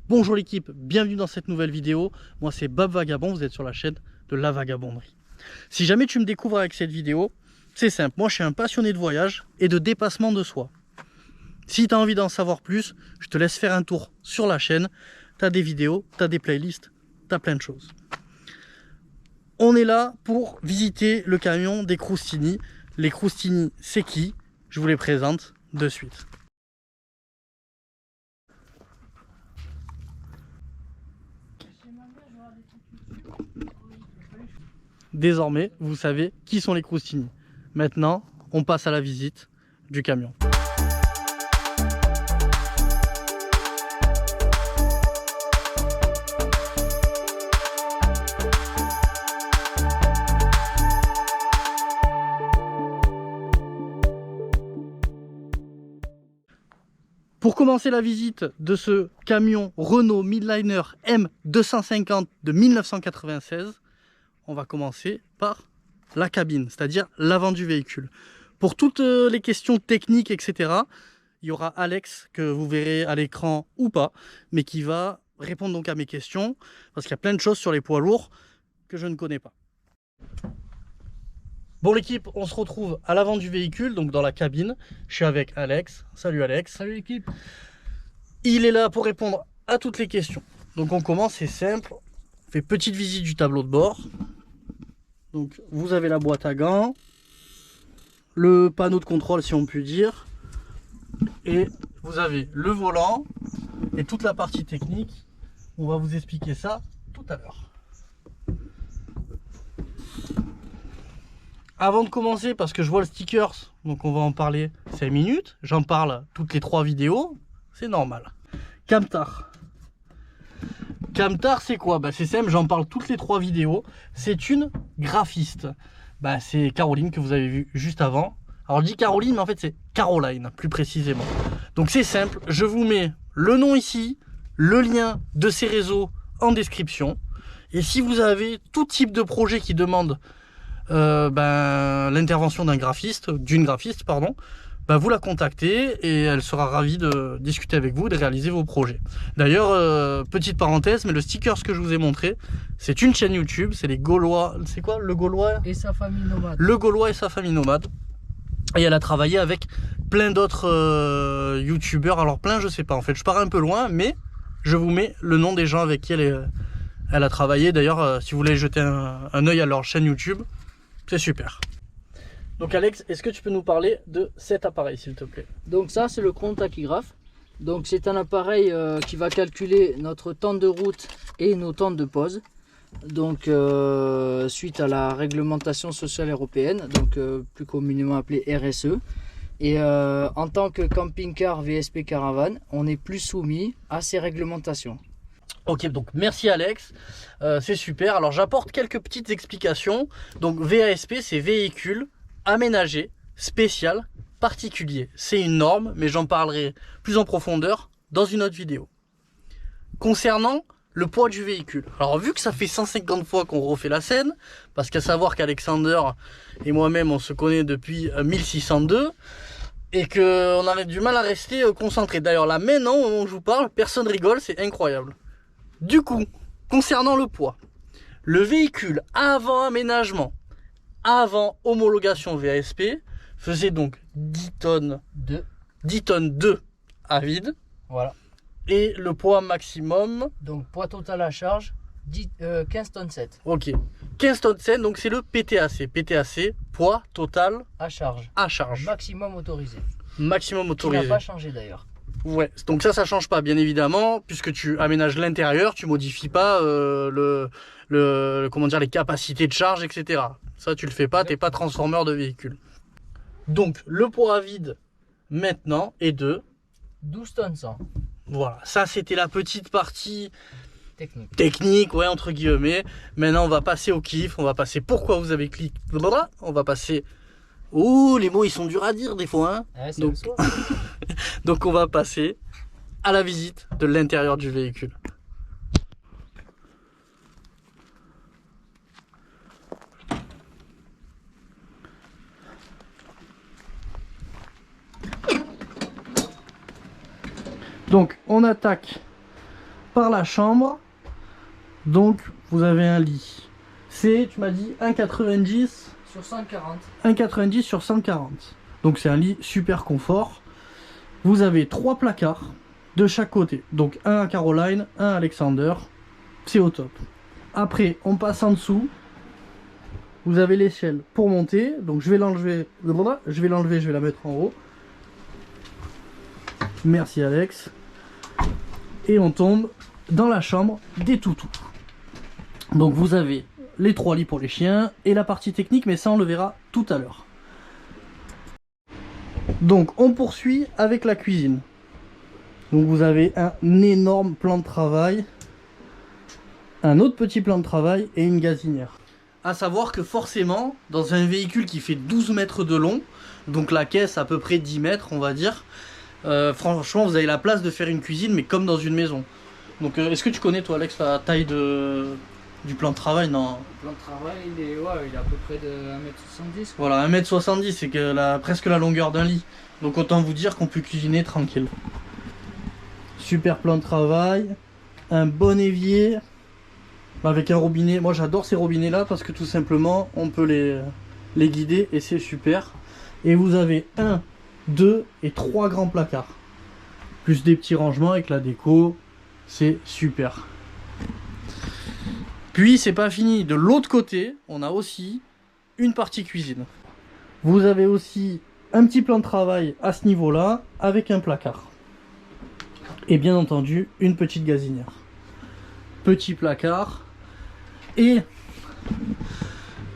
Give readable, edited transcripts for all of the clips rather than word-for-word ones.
Bonjour l'équipe, bienvenue dans cette nouvelle vidéo. Moi c'est Bob Vagabond, vous êtes sur la chaîne de La Vagabonderie. Si jamais tu me découvres avec cette vidéo, c'est simple, moi je suis un passionné de voyage et de dépassement de soi. Si tu as envie d'en savoir plus, je te laisse faire un tour sur la chaîne. Tu as des vidéos, tu as des playlists, tu as plein de choses. On est là pour visiter le camion des Croustini. Les Croustini, c'est qui? Je vous les présente de suite. Désormais, vous savez qui sont les Croustini. Maintenant, on passe à la visite du camion. Pour commencer la visite de ce camion Renault Midliner M250 de 1996, on va commencer par la cabine, c'est-à-dire l'avant du véhicule. Pour toutes les questions techniques, etc., il y aura Alex, que vous verrez à l'écran ou pas, mais qui va répondre donc à mes questions, parce qu'il y a plein de choses sur les poids lourds que je ne connais pas. Bon l'équipe, on se retrouve à l'avant du véhicule, donc dans la cabine. Je suis avec Alex. Salut Alex. Salut l'équipe. Il est là pour répondre à toutes les questions. Donc on commence, c'est simple. On fait petite visite du tableau de bord. Donc vous avez la boîte à gants, le panneau de contrôle si on peut dire, et vous avez le volant et toute la partie technique. On va vous expliquer ça tout à l'heure. Avant de commencer, parce que je vois le stickers, donc on va en parler 5 minutes. J'en parle toutes les 3 vidéos, c'est normal. Camtar. Camtar, c'est quoi? C'est simple, j'en parle toutes les 3 vidéos. C'est une graphiste. C'est Caroline que vous avez vu juste avant. Alors je dis Caroline, mais en fait c'est Caroline, plus précisément. Donc c'est simple, je vous mets le nom ici, le lien de ses réseaux en description. Et si vous avez tout type de projet qui demande l'intervention d'une graphiste, vous la contactez et elle sera ravie de discuter avec vous, de réaliser vos projets. D'ailleurs, petite parenthèse, mais le sticker que je vous ai montré, c'est une chaîne YouTube, c'est les Gaulois, c'est quoi le Gaulois et sa famille nomade. Le Gaulois et sa famille nomade. Et elle a travaillé avec plein d'autres youtubeurs, alors plein je sais pas en fait, je pars un peu loin, mais je vous mets le nom des gens avec qui elle a travaillé. D'ailleurs, si vous voulez jeter un œil à leur chaîne YouTube, c'est super. Donc Alex, est-ce que tu peux nous parler de cet appareil s'il te plaît? Donc ça c'est le chronotachygraphe. Donc c'est un appareil qui va calculer notre temps de route et nos temps de pause. Donc suite à la réglementation sociale européenne, donc plus communément appelée RSE. Et en tant que camping-car VSP Caravane, on est plus soumis à ces réglementations. Ok, donc merci Alex, c'est super. Alors j'apporte quelques petites explications. Donc VASP, c'est véhicule aménagé, spécial, particulier. C'est une norme, mais j'en parlerai plus en profondeur dans une autre vidéo. Concernant le poids du véhicule. Alors vu que ça fait 150 fois qu'on refait la scène, parce qu'à savoir qu'Alexander et moi-même on se connaît depuis 1602, et qu'on a du mal à rester concentré. D'ailleurs là maintenant au moment où je vous parle, personne rigole, c'est incroyable. Du coup, concernant le poids, le véhicule avant aménagement, avant homologation VASP, faisait donc 10 tonnes 2 à vide. Voilà. Et le poids maximum, donc poids total à charge 15 tonnes 7. Ok, 15 tonnes 7, donc c'est le PTAC. PTAC, poids total à charge. À charge. Maximum autorisé. Maximum autorisé. Qui n'a pas changé d'ailleurs. Ouais, donc ça change pas bien évidemment, puisque tu aménages l'intérieur, tu modifies pas comment dire, les capacités de charge, etc. Ça tu le fais pas, t'es pas transformeur de véhicule. Donc le poids à vide maintenant est de 12 tonnes 100. Voilà, ça c'était la petite partie technique, ouais, entre guillemets. Maintenant on va passer au kiff, on va passer pourquoi vous avez cliqué, on va passer... Ouh, les mots ils sont durs à dire des fois, hein. Ouais, donc... donc on va passer à la visite de l'intérieur du véhicule. Donc on attaque par la chambre. Donc vous avez un lit. C'est, tu m'as dit, 1,90 sur 140. 1,90 sur 140. Donc c'est un lit super confort. Vous avez 3 placards de chaque côté. Donc un à Caroline, un à Alexander. C'est au top. Après, on passe en dessous. Vous avez l'échelle pour monter. Donc je vais l'enlever. Je vais l'enlever, je vais la mettre en haut. Merci Alex. Et on tombe dans la chambre des toutous. Donc vous avez les 3 lits pour les chiens et la partie technique, mais ça on le verra tout à l'heure. Donc on poursuit avec la cuisine. Donc vous avez un énorme plan de travail, un autre petit plan de travail et une gazinière. À savoir que forcément, dans un véhicule qui fait 12 mètres de long, donc la caisse à peu près 10 mètres on va dire, franchement vous avez la place de faire une cuisine mais comme dans une maison. Donc est-ce que tu connais toi Alex la taille du plan de travail? Non. Le plan de travail il est à peu près de 1,70 m. Voilà, 1,70 m, c'est que presque la longueur d'un lit. Donc autant vous dire qu'on peut cuisiner tranquille. Super plan de travail, un bon évier avec un robinet. Moi j'adore ces robinets là parce que tout simplement on peut les guider et c'est super. Et vous avez 1, 2 et 3 grands placards. Plus des petits rangements avec la déco, c'est super. Puis c'est pas fini, de l'autre côté, on a aussi une partie cuisine. Vous avez aussi un petit plan de travail à ce niveau-là, avec un placard. Et bien entendu, une petite gazinière. Petit placard. Et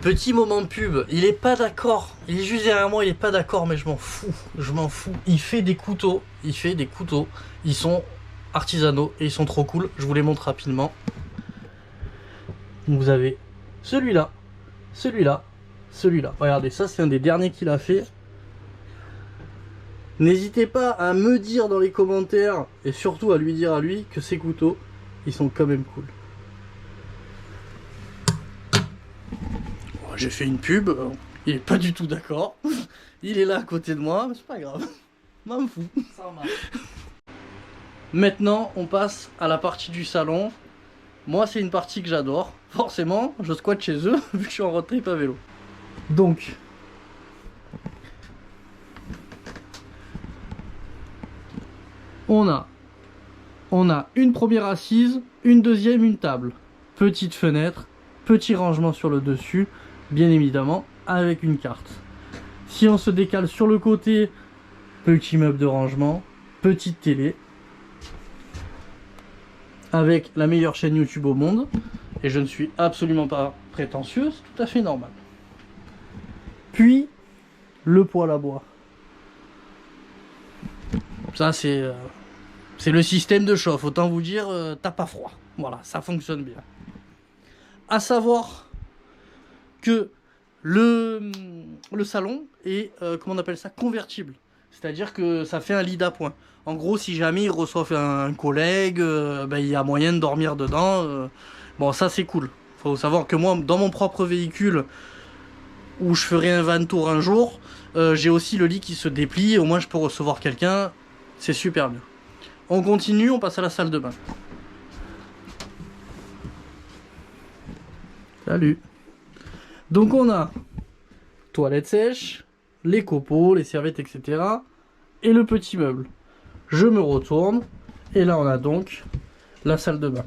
petit moment pub, il est pas d'accord. Il est juste derrière moi, il est pas d'accord, mais je m'en fous. Je m'en fous. Il fait des couteaux. Ils sont artisanaux et ils sont trop cool. Je vous les montre rapidement. Vous avez celui-là, celui-là, celui-là. Regardez, ça c'est un des derniers qu'il a fait. N'hésitez pas à me dire dans les commentaires et surtout à lui dire à lui que ces couteaux, ils sont quand même cool. J'ai fait une pub, il est pas du tout d'accord. Il est là à côté de moi, mais c'est pas grave. M'en fous. Ça marche. Maintenant, on passe à la partie du salon. Moi, c'est une partie que j'adore. Forcément, je squatte chez eux, vu que je suis en road trip à vélo. Donc, on a une première assise, une deuxième, une table. Petite fenêtre, petit rangement sur le dessus, bien évidemment, avec une carte. Si on se décale sur le côté, petit meuble de rangement, petite télé, avec la meilleure chaîne YouTube au monde, et je ne suis absolument pas prétentieux, c'est tout à fait normal. Puis, le poêle à bois. Ça, c'est le système de chauffe, autant vous dire, t'as pas froid. Voilà, ça fonctionne bien. À savoir que le salon est, comment on appelle ça, convertible. C'est-à-dire que ça fait un lit d'appoint. En gros, si jamais ils reçoivent un collègue, il y a moyen de dormir dedans. Bon, ça c'est cool. Faut savoir que moi, dans mon propre véhicule, où je ferai un van tour un jour, j'ai aussi le lit qui se déplie. Au moins, je peux recevoir quelqu'un. C'est super bien. On continue, on passe à la salle de bain. Salut. Donc on a toilette sèche, les copeaux, les serviettes, etc. Et le petit meuble. Je me retourne et là on a donc la salle de bain.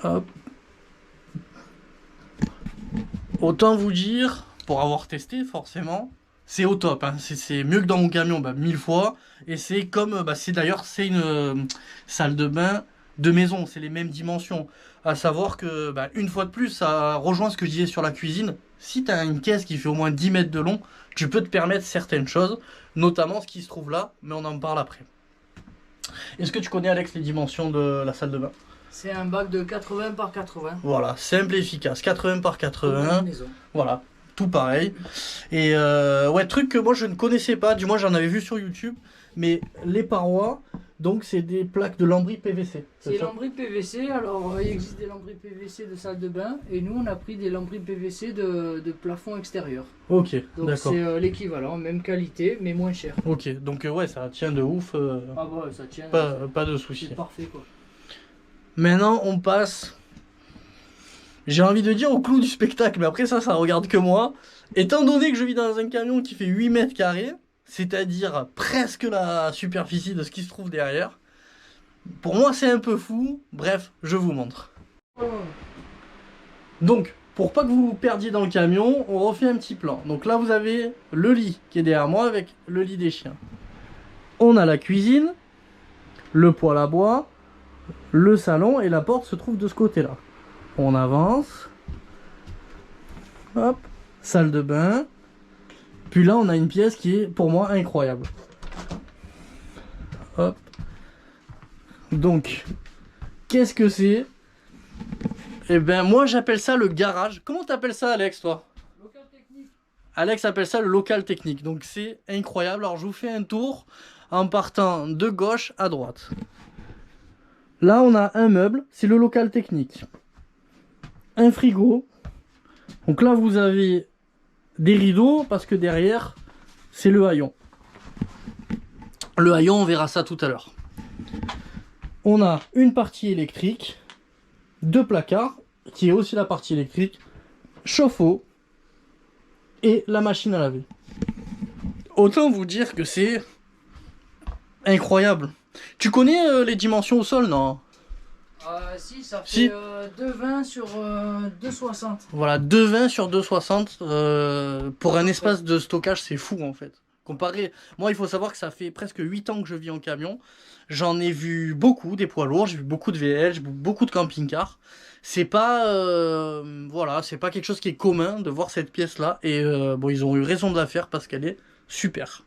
Hop. Autant vous dire, pour avoir testé forcément, c'est au top. Hein. C'est mieux que dans mon camion, 1000 fois. Et c'est comme, d'ailleurs c'est une salle de bain de maison, c'est les mêmes dimensions. À savoir que, une fois de plus, ça rejoint ce que je disais sur la cuisine. Si tu as une caisse qui fait au moins 10 mètres de long, tu peux te permettre certaines choses, notamment ce qui se trouve là, mais on en parle après. Est-ce que tu connais, Alex, les dimensions de la salle de bain? C'est un bac de 80 par 80. Voilà, simple et efficace, 80 par 80. Voilà, tout pareil. Et ouais, truc que moi je ne connaissais pas, du moins j'en avais vu sur YouTube, mais les parois, Donc c'est des plaques de lambris PVC. C'est lambris PVC, alors il existe des lambris PVC de salle de bain et nous on a pris des lambris PVC de plafond extérieur. Ok, donc d'accord. c'est l'équivalent, même qualité mais moins cher. Ok, donc ouais, ça tient de ouf. Ah bah ça tient, pas de soucis. c'est parfait quoi. Maintenant on passe, j'ai envie de dire au clou du spectacle, mais après ça regarde que moi. Étant donné que je vis dans un camion qui fait 8 mètres carrés, c'est-à-dire presque la superficie de ce qui se trouve derrière, pour moi c'est un peu fou. Bref, je vous montre. Donc, pour pas que vous vous perdiez dans le camion, on refait un petit plan. Donc là vous avez le lit qui est derrière moi avec le lit des chiens. On a la cuisine, le poêle à bois, le salon et la porte se trouve de ce côté-là. On avance. Hop, salle de bain. Puis là, on a une pièce qui est pour moi incroyable. Hop. Donc, qu'est-ce que c'est? Eh ben, moi j'appelle ça le garage. Comment t'appelles ça, Alex, toi? Local technique. Alex appelle ça le local technique. Donc, c'est incroyable. Alors, je vous fais un tour en partant de gauche à droite. Là, on a un meuble, c'est le local technique. Un frigo. Donc là, vous avez des rideaux parce que derrière, c'est le haillon. Le haillon, on verra ça tout à l'heure. On a une partie électrique, deux placards, qui est aussi la partie électrique, chauffe-eau et la machine à laver. Autant vous dire que c'est incroyable. Tu connais les dimensions au sol, non? Si, ça fait Si. 2,20 sur 2,60. Voilà, 2,20 sur 2,60. Pour un espace de stockage, c'est fou en fait. Comparé, moi il faut savoir que ça fait presque 8 ans que je vis en camion. J'en ai vu beaucoup, des poids lourds, j'ai vu beaucoup de VL, j'ai vu beaucoup de camping-cars. C'est pas, voilà, c'est pas quelque chose qui est commun de voir cette pièce-là. Et bon, ils ont eu raison de la faire parce qu'elle est super.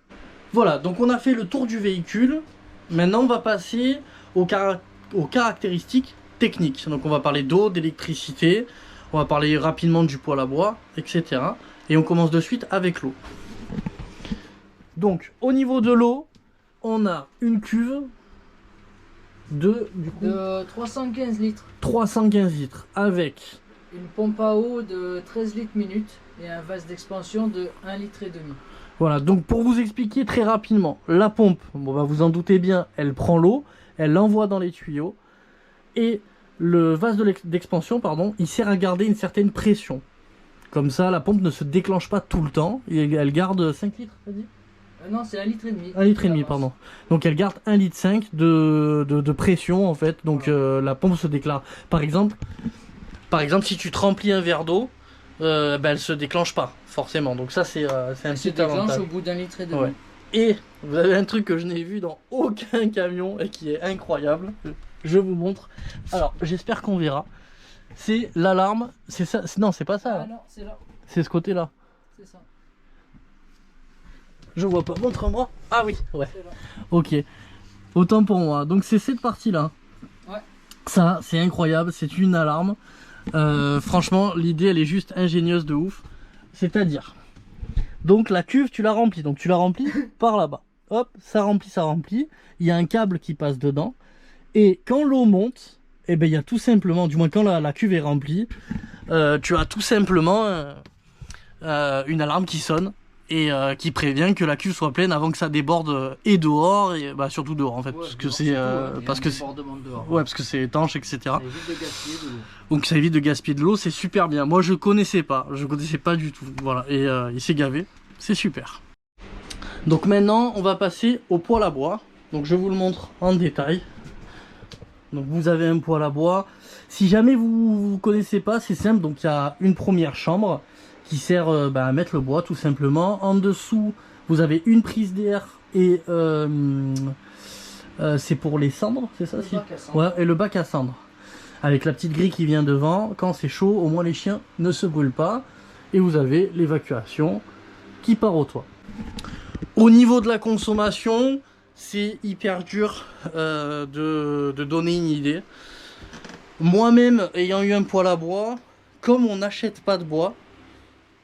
Voilà, donc on a fait le tour du véhicule. Maintenant, on va passer aux caractéristiques techniques. Donc on va parler d'eau, d'électricité, on va parler rapidement du poêle à bois, etc. Et on commence de suite avec l'eau. Donc au niveau de l'eau, on a une cuve de 315 litres. 315 litres avec Une pompe à eau de 13 litres minute et un vase d'expansion de 1 litre et demi. Voilà, donc pour vous expliquer très rapidement, la pompe, bon bah vous en doutez bien, elle prend l'eau, elle l'envoie dans les tuyaux, et le vase d'expansion, pardon, il sert à garder une certaine pression. Comme ça, la pompe ne se déclenche pas tout le temps, et elle garde 5 litres, t'as dit? Non, c'est 1 litre et demi. 1 litre et demi, pardon. Donc elle garde 1,5 litre de pression, en fait, donc la pompe se déclare. Par exemple, si tu te remplis un verre d'eau, elle se déclenche pas, forcément. Donc ça, c'est un petit avantage. Au bout d'1 litre et demi. Ouais. Et vous avez un truc que je n'ai vu dans aucun camion et qui est incroyable. Je vous montre. Alors, j'espère qu'on verra. C'est l'alarme. C'est ça? Non, c'est pas ça. Ah non, c'est là. C'est ce côté-là. C'est ça. Je vois pas. Montre-moi. Ah oui, ouais. C'est là. Ok. Autant pour moi. Donc c'est cette partie-là. Ouais. Ça, c'est incroyable. C'est une alarme. Franchement, l'idée, elle est juste ingénieuse de ouf. C'est-à-dire, donc la cuve, tu la remplis. Donc tu la remplis par là-bas. Hop, ça remplit. Il y a un câble qui passe dedans. Et quand l'eau monte, eh ben, il y a tout simplement, du moins quand la cuve est remplie, tu as tout simplement une alarme qui sonne et qui prévient que la cuve soit pleine avant que ça déborde et dehors et bah, surtout dehors en fait, Ouais, parce que dehors, c'est dehors. ouais, parce que c'est étanche, etc. Ça évite de gaspiller de l'eau. Donc ça évite de gaspiller de l'eau, c'est super bien. Moi je connaissais pas du tout. Voilà, et il s'est gavé, c'est super. Donc maintenant on va passer au poêle à bois. Donc je vous le montre en détail. Donc vous avez un poêle à bois. Si jamais vous ne connaissez pas, c'est simple. Donc il y a une première chambre qui sert à mettre le bois tout simplement. En dessous, vous avez une prise d'air et c'est pour les cendres, c'est ça? Le bac à cendres. Ouais, et le bac à cendres. Avec la petite grille qui vient devant. Quand c'est chaud, au moins les chiens ne se brûlent pas. Et vous avez l'évacuation qui part au toit. Au niveau de la consommation, c'est hyper dur de donner une idée. Moi-même, ayant eu un poêle à bois, comme on n'achète pas de bois,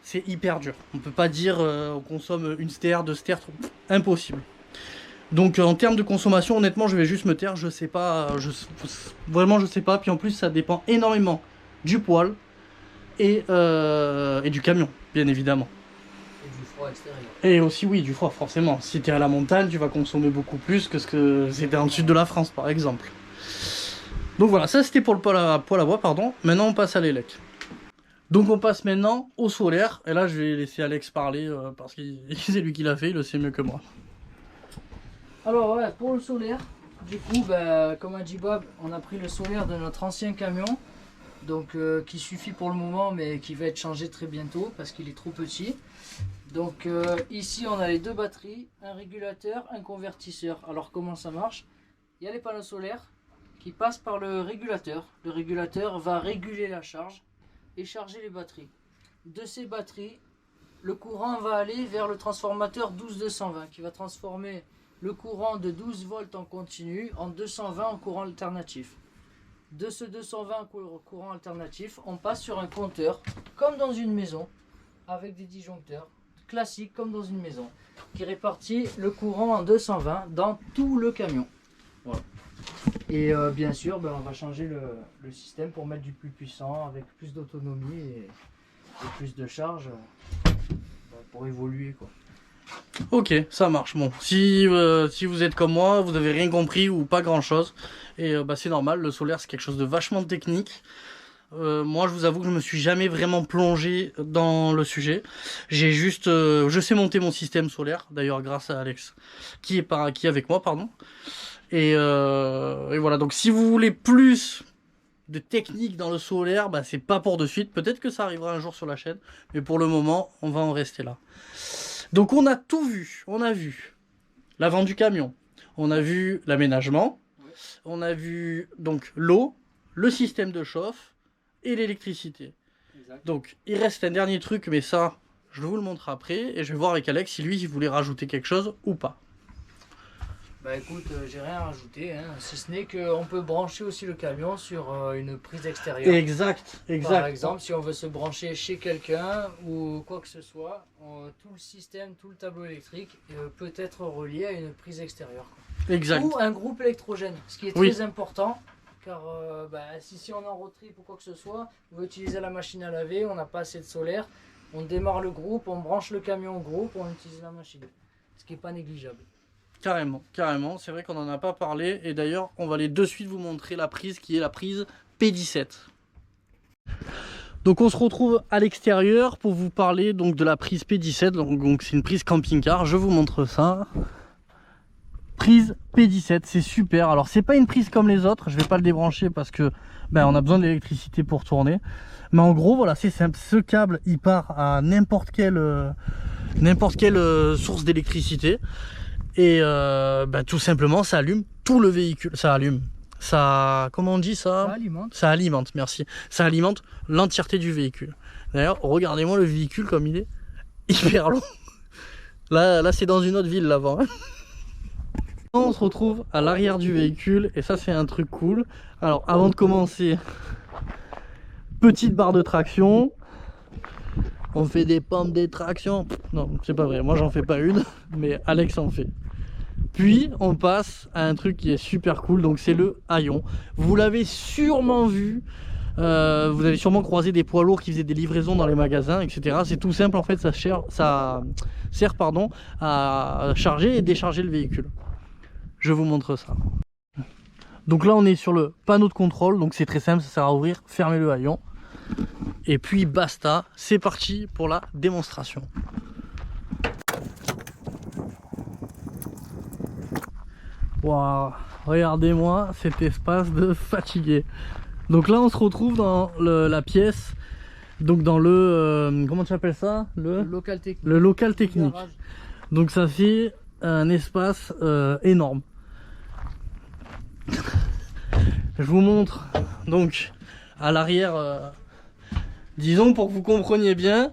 c'est hyper dur. On peut pas dire on consomme une stère, deux stères, impossible. Donc en termes de consommation, honnêtement, je vais juste me taire. Je sais pas, vraiment je sais pas. Puis en plus, ça dépend énormément du poêle et du camion, bien évidemment. Et du froid extérieur. Et aussi, oui, du froid, forcément. Si tu es à la montagne, tu vas consommer beaucoup plus que ce que c'était dans le sud de la France, par exemple. Donc voilà, ça c'était pour le poêle à bois, pardon. Maintenant, on passe à l'élec. Donc on passe maintenant au solaire. Et là, je vais laisser Alex parler parce que c'est lui qui l'a fait, il le sait mieux que moi. Alors ouais, pour le solaire, du coup, bah, comme a dit Bob, on a pris le solaire de notre ancien camion. Donc qui suffit pour le moment, mais qui va être changé très bientôt parce qu'il est trop petit. Donc ici on a les deux batteries, un régulateur, un convertisseur. Alors comment ça marche? Il y a les panneaux solaires qui passent par le régulateur. Le régulateur va réguler la charge et charger les batteries. De ces batteries, le courant va aller vers le transformateur 12220 qui va transformer le courant de 12 volts en continu en 220 en courant alternatif. De ce 220 courant alternatif, on passe sur un compteur comme dans une maison avec des disjoncteurs classiques comme dans une maison qui répartit le courant en 220 dans tout le camion. Voilà. Et bien sûr, on va changer le système pour mettre du plus puissant avec plus d'autonomie et plus de charge pour évoluer, quoi. Ok, ça marche. Bon, si vous êtes comme moi, vous avez rien compris ou pas grand chose, et c'est normal. Le solaire, c'est quelque chose de vachement technique. Moi, je vous avoue que je me suis jamais vraiment plongé dans le sujet. J'ai juste, je sais monter mon système solaire. D'ailleurs, grâce à Alex, qui est avec moi, pardon. Et voilà. Donc, si vous voulez plus de technique dans le solaire, c'est pas pour de suite. Peut-être que ça arrivera un jour sur la chaîne, mais pour le moment, on va en rester là. Donc on a tout vu, on a vu l'avant du camion, on a vu l'aménagement, on a vu donc l'eau, le système de chauffe et l'électricité. Donc il reste un dernier truc, mais ça je vous le montre après et je vais voir avec Alex si lui il voulait rajouter quelque chose ou pas. Bah écoute, j'ai rien à rajouter, hein, si ce n'est qu'on peut brancher aussi le camion sur une prise extérieure. Exact. Par exemple, si on veut se brancher chez quelqu'un ou quoi que ce soit, tout le système, tout le tableau électrique peut être relié à une prise extérieure. Exact. Ou un groupe électrogène, ce qui est très important, car si on est en road trip ou quoi que ce soit, on veut utiliser la machine à laver, on n'a pas assez de solaire, on démarre le groupe, on branche le camion au groupe, on utilise la machine, ce qui n'est pas négligeable. Carrément, carrément, c'est vrai qu'on n'en a pas parlé et d'ailleurs on va aller de suite vous montrer la prise qui est la prise P17. Donc on se retrouve à l'extérieur pour vous parler donc de la prise P17, donc c'est une prise camping-car, je vous montre ça. Prise P17, c'est super, alors c'est pas une prise comme les autres, je vais pas le débrancher parce que on a besoin d'électricité pour tourner. Mais en gros voilà, c'est simple, ce câble il part à n'importe quelle source d'électricité. Et tout simplement ça allume tout le véhicule, comment on dit ça? Ça alimente, merci. Ça alimente l'entièreté du véhicule. D'ailleurs, regardez-moi le véhicule comme il est hyper long. Là c'est dans une autre ville l'avant. On se retrouve à l'arrière du véhicule et ça c'est un truc cool. Alors avant de commencer, petite barre de traction. On fait des pompes des tractions. Non, c'est pas vrai, moi j'en fais pas une, mais Alex en fait. Puis on passe à un truc qui est super cool, donc c'est le haillon. Vous l'avez sûrement vu, vous avez sûrement croisé des poids lourds qui faisaient des livraisons dans les magasins, etc. C'est tout simple en fait, ça sert à charger et décharger le véhicule. Je vous montre ça. Donc là on est sur le panneau de contrôle, donc c'est très simple, ça sert à ouvrir, fermer le haillon. Et puis basta, c'est parti pour la démonstration. Waouh, regardez-moi cet espace de fatigué. Donc là on se retrouve dans la pièce, donc dans le comment tu appelles ça, le local technique. Donc ça fait un espace énorme. Je vous montre donc à l'arrière, disons pour que vous compreniez bien,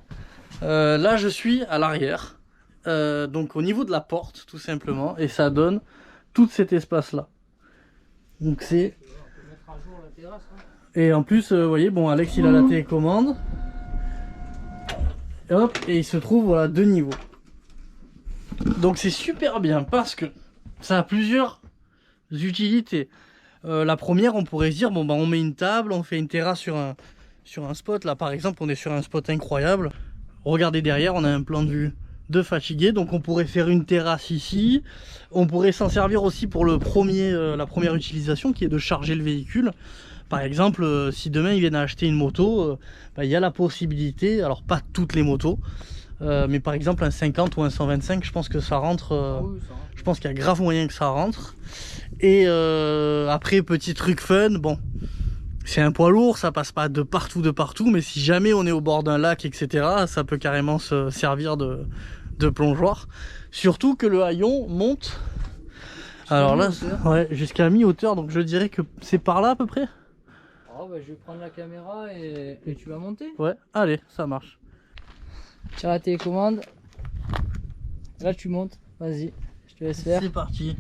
là je suis à l'arrière, donc au niveau de la porte tout simplement, et ça donne tout cet espace là. Donc c'est... Et en plus, vous voyez, bon Alex il a la télécommande, et hop, et il se trouve voilà deux niveaux. Donc c'est super bien parce que Ça a plusieurs utilités. La première, on pourrait se dire, bon, bah, on met une table, on fait une terrasse sur un spot. Là, par exemple, on est sur un spot incroyable. Regardez derrière, on a un plan de vue de fatigué. Donc, on pourrait faire une terrasse ici. On pourrait s'en servir aussi pour la première utilisation, qui est de charger le véhicule. Par exemple, si demain, ils viennent acheter une moto, bah, il y a la possibilité, alors pas toutes les motos, mais par exemple un 50 ou un 125, je pense que ça rentre. Oui, ça rentre. Je pense qu'il y a grave moyen que ça rentre. Et après, petit truc fun, bon, c'est un poids lourd, ça passe pas de partout, mais si jamais on est au bord d'un lac, etc., ça peut carrément se servir de plongeoir. Surtout que le haillon monte. Alors là, ouais, jusqu'à mi-hauteur, donc je dirais que c'est par là à peu près. Oh, bah, je vais prendre la caméra et tu vas monter. Ouais, allez, ça marche. Tire la télécommande. Là, tu montes. Vas-y, je te laisse faire. C'est parti.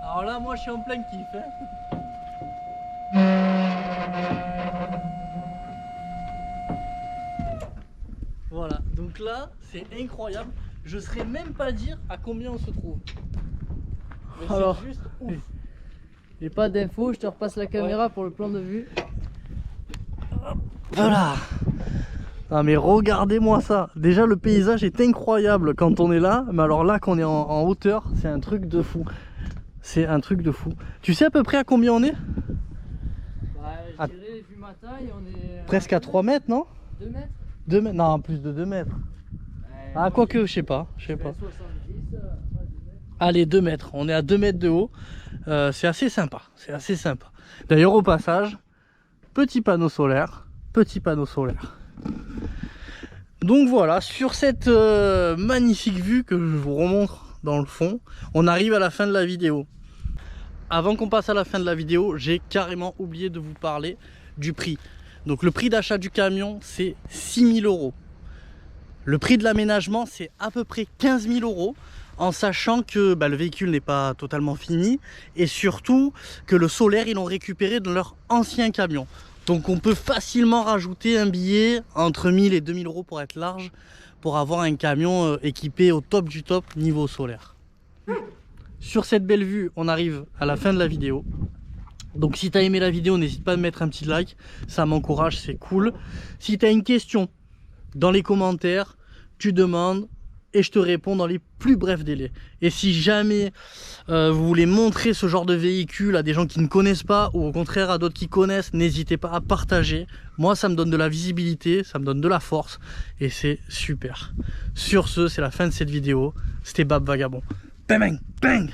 Alors là, moi, je suis en plein kiff. Voilà, donc là, c'est incroyable. Je saurais même pas dire à combien on se trouve. Mais Alors, c'est juste ouf. J'ai pas d'infos, je te repasse la caméra pour le plan de vue. Voilà. Ah mais regardez-moi ça. Déjà le paysage est incroyable quand on est là, mais alors là qu'on est en hauteur, c'est un truc de fou. C'est un truc de fou. Tu sais à peu près à combien on est? Bah, je dirais, vu ma taille, on est... Presque à 3 mètres, non? 2 mètres? 2 mètres? Non, plus de 2 mètres. Ah quoique, je sais pas. 70, Allez, 2 mètres. On est à 2 mètres de haut. C'est assez sympa. C'est assez sympa. D'ailleurs, au passage, petit panneau solaire. Petit panneau solaire. Donc voilà, sur cette magnifique vue que je vous remontre dans le fond, on arrive à la fin de la vidéo. Avant qu'on passe à la fin de la vidéo, j'ai carrément oublié de vous parler du prix. Donc le prix d'achat du camion, c'est 6 000 €. Le prix de l'aménagement, c'est à peu près 15 000 €, en sachant que le véhicule n'est pas totalement fini et surtout que le solaire, ils l'ont récupéré de leur ancien camion. Donc on peut facilement rajouter un billet entre 1000 et 2000 € pour être large, pour avoir un camion équipé au top du top niveau solaire. Sur cette belle vue, on arrive à la fin de la vidéo. Donc si tu as aimé la vidéo, n'hésite pas à mettre un petit like, ça m'encourage, c'est cool. Si tu as une question, dans les commentaires, tu demandes et je te réponds dans les plus brefs délais. Et si jamais vous voulez montrer ce genre de véhicule à des gens qui ne connaissent pas ou au contraire à d'autres qui connaissent, n'hésitez pas à partager. Moi, ça me donne de la visibilité, ça me donne de la force et c'est super. Sur ce, c'est la fin de cette vidéo. C'était Bab Vagabond. Bang, bang, bang.